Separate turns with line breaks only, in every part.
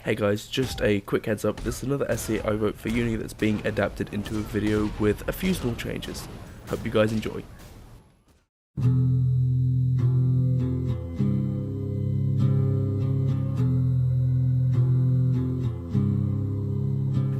Hey guys, just a quick heads up, this is another essay I wrote for uni that's being adapted into a video with a few small changes. Hope you guys enjoy.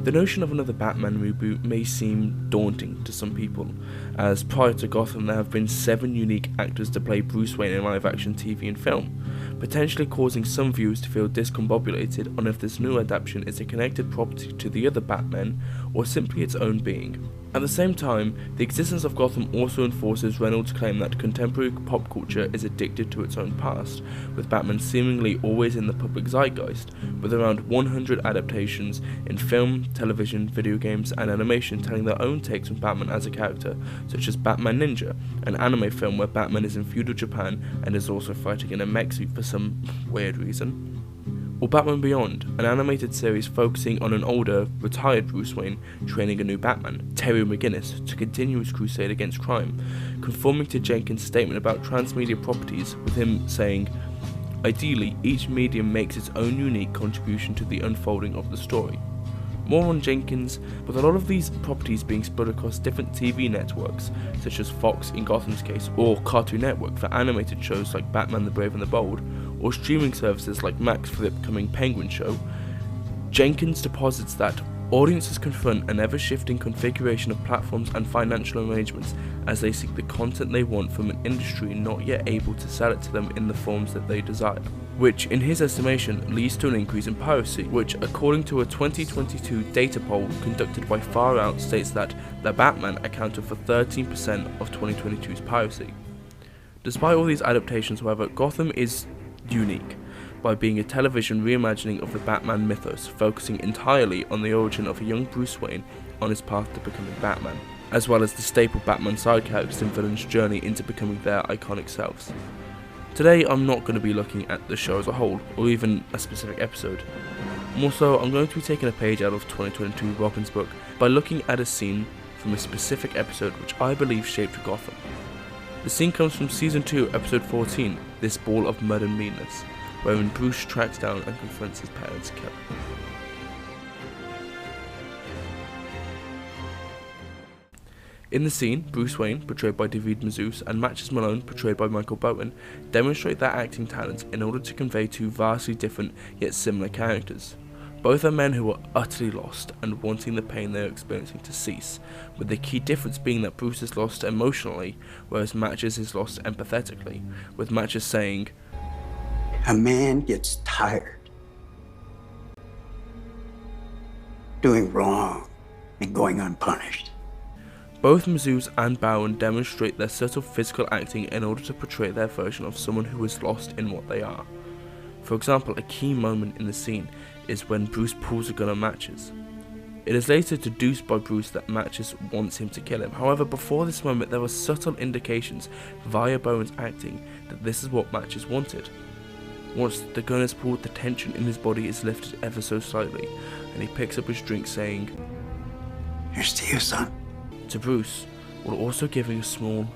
The notion of another Batman reboot may seem daunting to some people, as prior to Gotham there have been 7 unique actors to play Bruce Wayne in live action TV and film, potentially causing some viewers to feel discombobulated on if this new adaptation is a connected property to the other Batmen or simply its own being. At the same time, the existence of Gotham also enforces Reynolds' claim that contemporary pop culture is addicted to its own past, with Batman seemingly always in the public zeitgeist, with around 100 adaptations in film, television, video games, and animation telling their own takes on Batman as a character, such as Batman Ninja, an anime film where Batman is in feudal Japan and is also fighting in a mech suit for some weird reason. Or Batman Beyond, an animated series focusing on an older, retired Bruce Wayne training a new Batman, Terry McGinnis, to continue his crusade against crime, conforming to Jenkins' statement about transmedia properties, with him saying, "Ideally, each medium makes its own unique contribution to the unfolding of the story." More on Jenkins, with a lot of these properties being spread across different TV networks, such as Fox in Gotham's case, or Cartoon Network for animated shows like Batman the Brave and the Bold, or streaming services like Max for the upcoming Penguin show, Jenkins deposits that audiences confront an ever-shifting configuration of platforms and financial arrangements as they seek the content they want from an industry not yet able to sell it to them in the forms that they desire, which in his estimation leads to an increase in piracy, which according to a 2022 data poll conducted by Far Out states that The Batman accounted for 13% of 2022's piracy. Despite all these adaptations, however, Gotham is unique by being a television reimagining of the Batman mythos, focusing entirely on the origin of a young Bruce Wayne on his path to becoming Batman, as well as the staple Batman side characters and villains' journey into becoming their iconic selves. Today I'm not going to be looking at the show as a whole, or even a specific episode. More so, I'm going to be taking a page out of 2022 Robin's book by looking at a scene from a specific episode which I believe shaped Gotham. The scene comes from Season 2, Episode 14, This Ball of Mud and Meanness, wherein Bruce tracks down and confronts his parents' killer. In the scene, Bruce Wayne, portrayed by David Mazouz, and Matches Malone, portrayed by Michael Bowen, demonstrate their acting talents in order to convey two vastly different yet similar characters. Both are men who are utterly lost and wanting the pain they are experiencing to cease, with the key difference being that Bruce is lost emotionally, whereas Matches is lost empathetically, with Matches saying,
"A man gets tired doing wrong and going unpunished."
Both Mazouz and Bowen demonstrate their subtle physical acting in order to portray their version of someone who is lost in what they are. For example, a key moment in the scene is when Bruce pulls a gun on Matches. It is later deduced by Bruce that Matches wants him to kill him. However, before this moment there were subtle indications via Bowen's acting that this is what Matches wanted. Once the gun is pulled, the tension in his body is lifted ever so slightly, and he picks up his drink saying,
"Here's to you, son."
to Bruce, while also giving a small,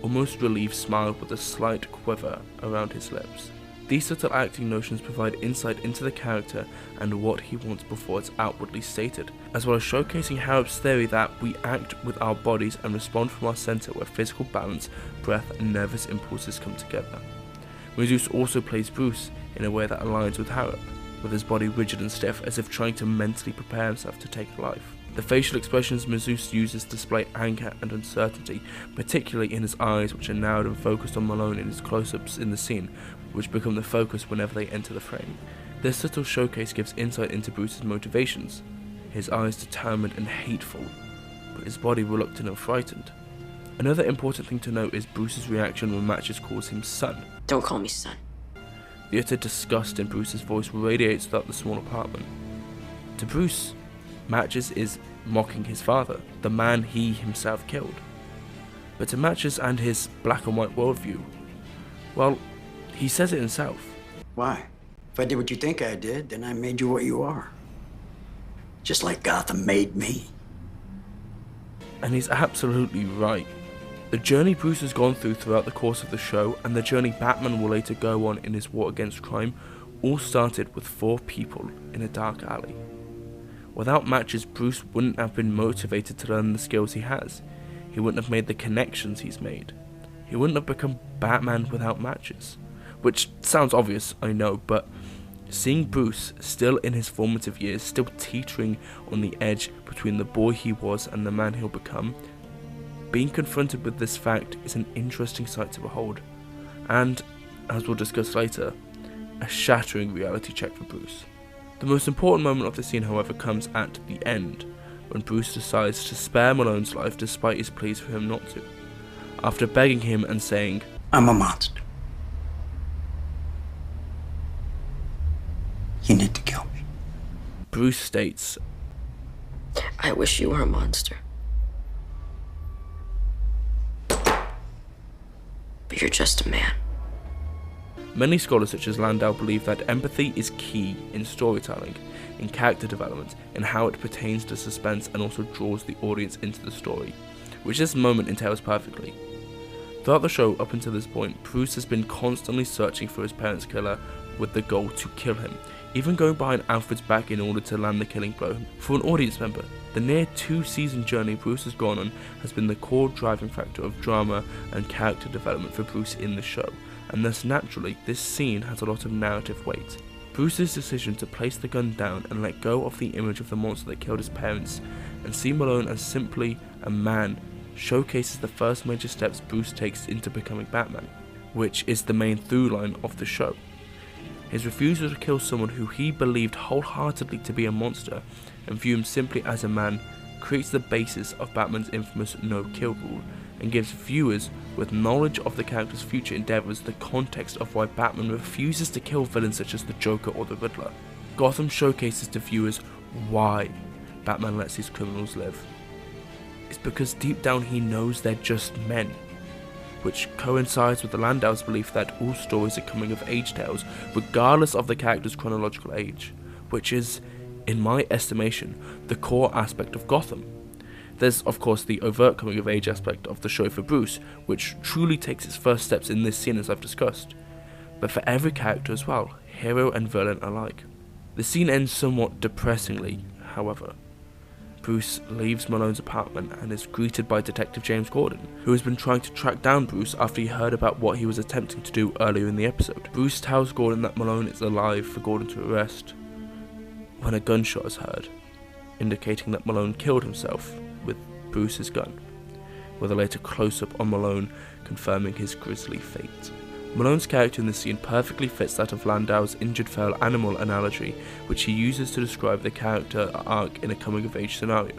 almost relieved smile with a slight quiver around his lips. These subtle acting notions provide insight into the character and what he wants before it's outwardly stated, as well as showcasing Harrop's theory that we act with our bodies and respond from our centre where physical balance, breath and nervous impulses come together. Mazouz also plays Bruce in a way that aligns with Harrop, with his body rigid and stiff as if trying to mentally prepare himself to take life. The facial expressions Mazouz uses display anger and uncertainty, particularly in his eyes, which are narrowed and focused on Malone in his close-ups in the scene, which become the focus whenever they enter the frame. This subtle showcase gives insight into Bruce's motivations, his eyes determined and hateful, but his body reluctant and frightened. Another important thing to note is Bruce's reaction when Matches calls him son.
"Don't call me son."
The utter disgust in Bruce's voice radiates throughout the small apartment. To Bruce, Matches is mocking his father, the man he himself killed. But to Matches and his black and white worldview, well, he says it himself.
Why? If I did what you think I did, then I made you what you are. Just like Gotham made me.
And he's absolutely right. The journey Bruce has gone through throughout the course of the show, and the journey Batman will later go on in his war against crime, all started with 4 people in a dark alley. Without matches, Bruce wouldn't have been motivated to learn the skills he has. He wouldn't have made the connections he's made. He wouldn't have become Batman without matches. Which sounds obvious, I know, but seeing Bruce still in his formative years, still teetering on the edge between the boy he was and the man he'll become, being confronted with this fact is an interesting sight to behold, and, as we'll discuss later, a shattering reality check for Bruce. The most important moment of the scene, however, comes at the end, when Bruce decides to spare Malone's life despite his pleas for him not to, after begging him and saying,
I'm a monster. You need to kill me.
Bruce states,
I wish you were a monster. But you're just a man.
Many scholars such as Landau believe that empathy is key in storytelling, in character development, in how it pertains to suspense and also draws the audience into the story, which this moment entails perfectly. Throughout the show up until this point, Bruce has been constantly searching for his parents' killer with the goal to kill him, even going behind Alfred's back in order to land the killing blow. For an audience member, the near 2-season journey Bruce has gone on has been the core driving factor of drama and character development for Bruce in the show, and thus naturally this scene has a lot of narrative weight. Bruce's decision to place the gun down and let go of the image of the monster that killed his parents and see Malone as simply a man showcases the first major steps Bruce takes into becoming Batman, which is the main through line of the show. His refusal to kill someone who he believed wholeheartedly to be a monster and view him simply as a man creates the basis of Batman's infamous no-kill rule and gives viewers with knowledge of the character's future endeavours the context of why Batman refuses to kill villains such as the Joker or the Riddler. Gotham showcases to viewers why Batman lets his criminals live. It's because deep down he knows they're just men, which coincides with the Landau's belief that all stories are coming-of-age tales, regardless of the character's chronological age, which is, in my estimation, the core aspect of Gotham. There's, of course, the overt coming-of-age aspect of the show for Bruce, which truly takes its first steps in this scene as I've discussed, but for every character as well, hero and villain alike. The scene ends somewhat depressingly, however. Bruce leaves Malone's apartment and is greeted by Detective James Gordon, who has been trying to track down Bruce after he heard about what he was attempting to do earlier in the episode. Bruce tells Gordon that Malone is alive for Gordon to arrest, when a gunshot is heard, indicating that Malone killed himself with Bruce's gun, with a later close-up on Malone confirming his grisly fate. Malone's character in this scene perfectly fits that of Landau's injured feral animal analogy, which he uses to describe the character arc in a coming-of-age scenario.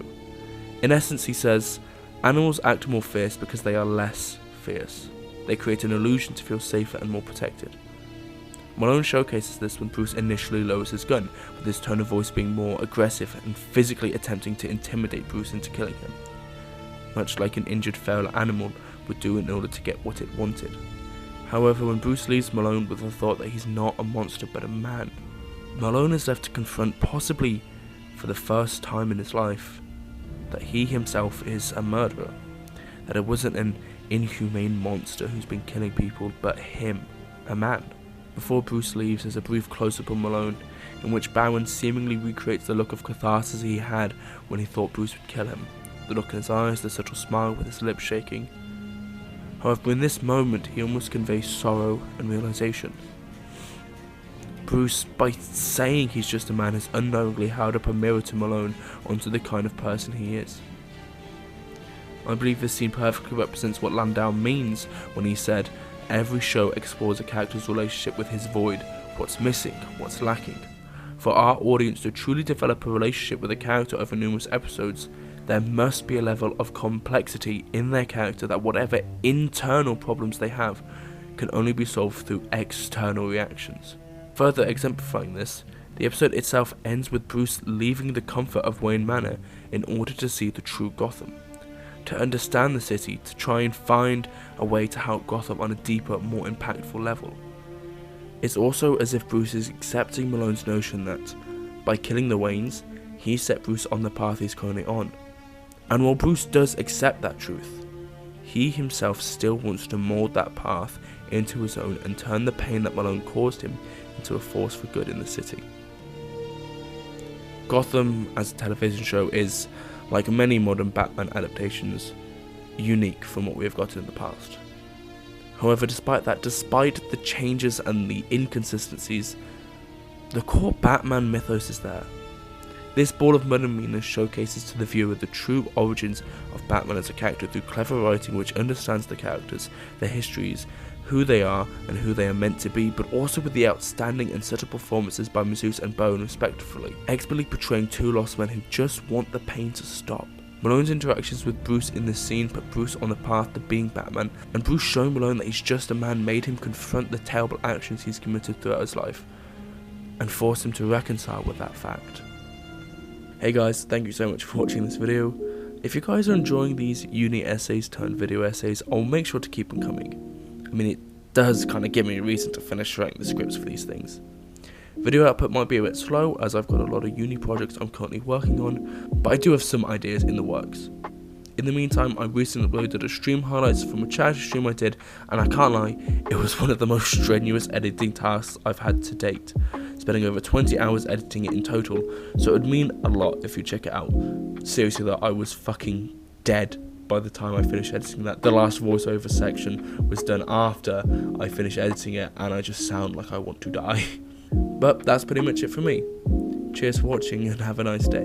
In essence, he says, animals act more fierce because they are less fierce. They create an illusion to feel safer and more protected. Malone showcases this when Bruce initially lowers his gun, with his tone of voice being more aggressive and physically attempting to intimidate Bruce into killing him, much like an injured feral animal would do in order to get what it wanted. However, when Bruce leaves Malone with the thought that he's not a monster but a man, Malone is left to confront, possibly for the first time in his life, that he himself is a murderer, that it wasn't an inhumane monster who's been killing people, but him, a man. Before Bruce leaves, there's a brief close-up on Malone, in which Bowen seemingly recreates the look of catharsis he had when he thought Bruce would kill him, the look in his eyes, the subtle smile with his lips shaking. However, in this moment, he almost conveys sorrow and realization. Bruce, by saying he's just a man, has unknowingly held up a mirror to Malone onto the kind of person he is. I believe this scene perfectly represents what Landau means when he said, every show explores a character's relationship with his void, what's missing, what's lacking. For our audience to truly develop a relationship with a character over numerous episodes, there must be a level of complexity in their character that whatever internal problems they have can only be solved through external reactions. Further exemplifying this, the episode itself ends with Bruce leaving the comfort of Wayne Manor in order to see the true Gotham, to understand the city, to try and find a way to help Gotham on a deeper, more impactful level. It's also as if Bruce is accepting Malone's notion that, by killing the Waynes, he set Bruce on the path he's currently on. And while Bruce does accept that truth, he himself still wants to mould that path into his own and turn the pain that Malone caused him into a force for good in the city. Gotham as a television show is, like many modern Batman adaptations, unique from what we have gotten in the past. However, despite the changes and the inconsistencies, the core Batman mythos is there. This ball of mud and meanness showcases to the viewer the true origins of Batman as a character through clever writing which understands the characters, their histories, who they are and who they are meant to be, but also with the outstanding and subtle performances by Mazouz and Bone respectively, expertly portraying two lost men who just want the pain to stop. Malone's interactions with Bruce in this scene put Bruce on the path to being Batman, and Bruce showing Malone that he's just a man made him confront the terrible actions he's committed throughout his life, and force him to reconcile with that fact. Hey guys, thank you so much for watching this video. If you guys are enjoying these uni essays turned video essays, I'll make sure to keep them coming. I mean, it does kind of give me a reason to finish writing the scripts for these things. Video output might be a bit slow as I've got a lot of uni projects I'm currently working on, but I do have some ideas in the works. In the meantime, I recently uploaded a stream highlights from a charity stream I did, and I can't lie, it was one of the most strenuous editing tasks I've had to date, spending over 20 hours editing it in total, so it would mean a lot if you check it out. Seriously though, I was fucking dead by the time I finished editing that. The last voiceover section was done after I finished editing it, and I just sound like I want to die. But that's pretty much it for me. Cheers for watching and have a nice day.